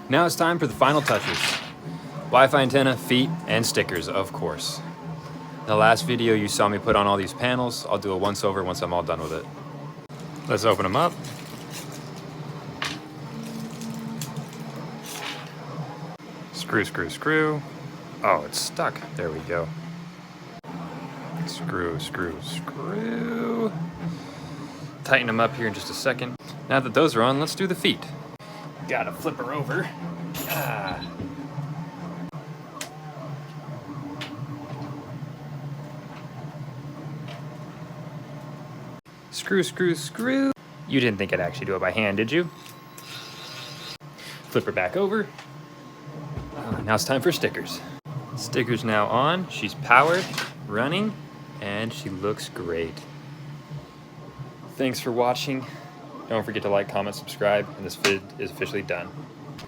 Now it's time for the final touches. Wi-Fi antenna, feet, and stickers, of course. In the last video you saw me put on all these panels. I'll do a once over once I'm all done with it. Let's open them up. Screw, screw, screw. Oh, it's stuck. There we go. Screw, screw, screw. Tighten them up here in just a second. Now that those are on, let's do the feet. Gotta flip her over. Screw, screw, screw. You didn't think I'd actually do it by hand, did you? Flip her back over. Now it's time for stickers. Stickers now on. She's powered, running, and she looks great. Thanks for watching. Don't forget to like, comment, subscribe, and this vid is officially done.